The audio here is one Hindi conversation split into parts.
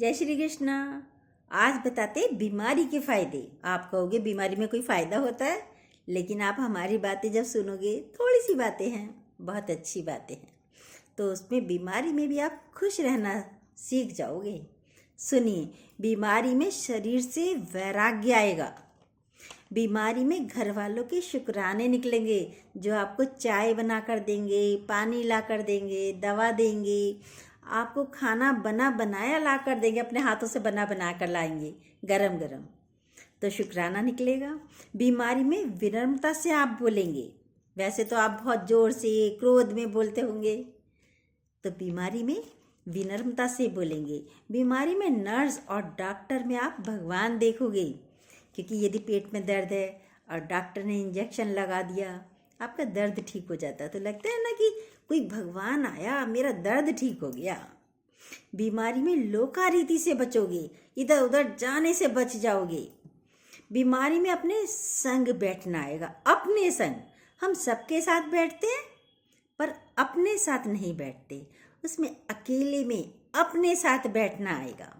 जय श्री कृष्णा। आज बताते बीमारी के फायदे। आप कहोगे बीमारी में कोई फ़ायदा होता है, लेकिन आप हमारी बातें जब सुनोगे, थोड़ी सी बातें हैं, बहुत अच्छी बातें हैं, तो उसमें बीमारी में भी आप खुश रहना सीख जाओगे। सुनिए, बीमारी में शरीर से वैराग्य आएगा। बीमारी में घर वालों के शुक्राने निकलेंगे, जो आपको चाय बना कर देंगे, पानी ला कर देंगे, दवा देंगे, आपको खाना बना बनाया ला कर देंगे, अपने हाथों से बना बना कर लाएंगे गरम गरम, तो शुक्राना निकलेगा। बीमारी में विनम्रता से आप बोलेंगे। वैसे तो आप बहुत ज़ोर से क्रोध में बोलते होंगे, तो बीमारी में विनम्रता से बोलेंगे। बीमारी में नर्स और डॉक्टर में आप भगवान देखोगे, क्योंकि यदि पेट में दर्द है और डॉक्टर ने इंजेक्शन लगा दिया, आपका दर्द ठीक हो जाता है, तो लगता है ना कि कोई भगवान आया, मेरा दर्द ठीक हो गया। बीमारी में लोकारीति से बचोगे, इधर उधर जाने से बच जाओगे। बीमारी में अपने संग बैठना आएगा। अपने संग, हम सबके साथ बैठते हैं पर अपने साथ नहीं बैठते, उसमें अकेले में अपने साथ बैठना आएगा।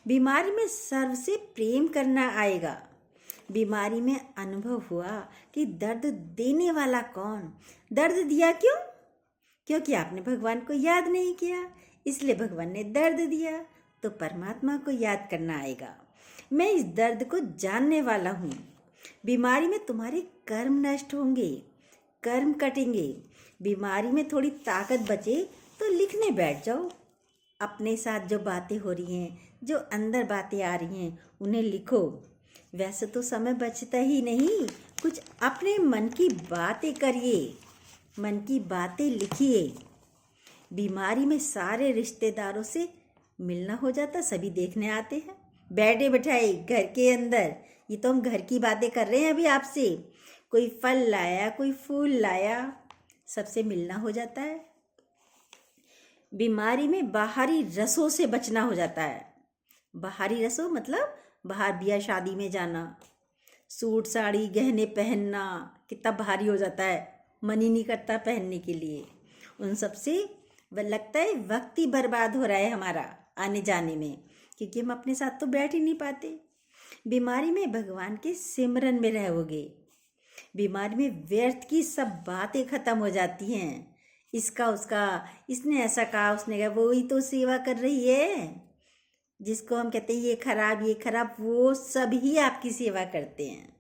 बीमारी में सर्व से प्रेम करना आएगा। बीमारी में अनुभव हुआ कि दर्द देने वाला कौन, दर्द दिया क्यों? क्योंकि आपने भगवान को याद नहीं किया, इसलिए भगवान ने दर्द दिया। तो परमात्मा को याद करना आएगा। मैं इस दर्द को जानने वाला हूँ। बीमारी में तुम्हारे कर्म नष्ट होंगे, कर्म कटेंगे। बीमारी में थोड़ी ताकत बचे तो लिखने बैठ जाओ। अपने साथ जो बातें हो रही हैं, जो अंदर बातें आ रही हैं, उन्हें लिखो। वैसे तो समय बचता ही नहीं, कुछ अपने मन की बातें करिए, मन की बातें लिखिए। बीमारी में सारे रिश्तेदारों से मिलना हो जाता, सभी देखने आते हैं बैठे बैठाए घर के अंदर। ये तो हम घर की बातें कर रहे हैं अभी आपसे। कोई फल लाया, कोई फूल लाया, सबसे मिलना हो जाता है। बीमारी में बाहरी रसों से बचना हो जाता है। बाहरी रसों मतलब बाहर ब्याह शादी में जाना, सूट साड़ी गहने पहनना कितना भारी हो जाता है, मन ही नहीं करता पहनने के लिए। उन सब से लगता है वक्त ही बर्बाद हो रहा है हमारा आने जाने में, क्योंकि हम अपने साथ तो बैठ ही नहीं पाते। बीमारी में भगवान के सिमरन में रहोगे। बीमारी में व्यर्थ की सब बातें खत्म हो जाती हैं। इसका उसका, इसने ऐसा कहा, उसने कहा, वो ही तो सेवा कर रही है। जिसको हम कहते हैं ये खराब, वो सब ही आपकी सेवा करते हैं।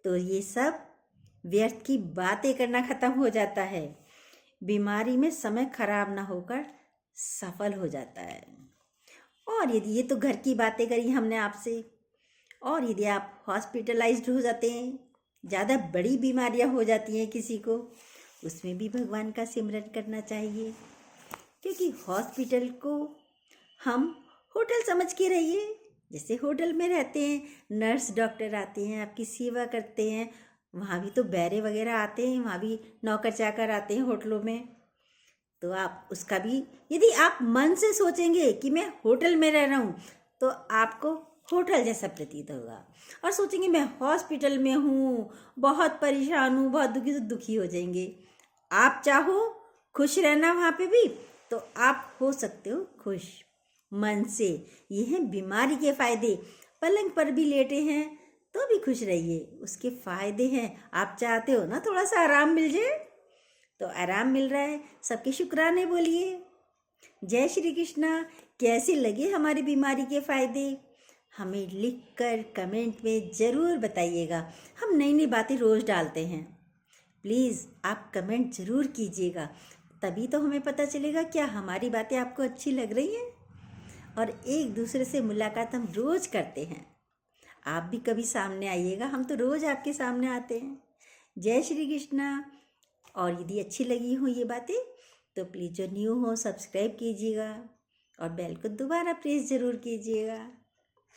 तो ये सब व्यर्थ की बातें करना खत्म हो जाता है। बीमारी में समय खराब ना होकर सफल हो जाता है। और यदि ये तो घर की बातें करी हमने आपसे, और यदि आप हॉस्पिटलाइज्ड हो जाते हैं, ज़्यादा बड़ी बीमारियां हो जाती हैं किसी को, उसमें भी भगवान का सिमरन करना चाहिए। क्योंकि हॉस्पिटल को हम होटल समझ के रहिए। जैसे होटल में रहते हैं, नर्स डॉक्टर आते हैं, आपकी सेवा करते हैं, वहाँ भी तो बैरे वगैरह आते हैं, वहाँ भी नौकर चाकर आते हैं होटलों में। तो आप उसका भी, यदि आप मन से सोचेंगे कि मैं होटल में रह रहा हूँ, तो आपको होटल जैसा प्रतीत होगा। और सोचेंगे मैं हॉस्पिटल में हूँ, बहुत परेशान हूँ, बहुत दुखी, तो दुखी हो जाएंगे। आप चाहो खुश रहना वहाँ पे भी, तो आप हो सकते हो खुश मन से। ये हैं बीमारी के फायदे। पलंग पर भी लेटे हैं तो भी खुश रहिए, उसके फायदे हैं। आप चाहते हो ना थोड़ा सा आराम मिल जाए, तो आराम मिल रहा है, सबके शुक्राने बोलिए। जय श्री कृष्णा। कैसे लगे हमारी बीमारी के फायदे, हमें लिखकर कमेंट में ज़रूर बताइएगा। हम नई नई बातें रोज़ डालते हैं, प्लीज़ आप कमेंट ज़रूर कीजिएगा, तभी तो हमें पता चलेगा क्या हमारी बातें आपको अच्छी लग रही हैं। और एक दूसरे से मुलाकात हम रोज़ करते हैं, आप भी कभी सामने आइएगा, हम तो रोज़ आपके सामने आते हैं। जय श्री कृष्णा। और यदि अच्छी लगी हो ये बातें, तो प्लीज़ जो न्यू हो सब्सक्राइब कीजिएगा और बेल को दोबारा प्रेस ज़रूर कीजिएगा।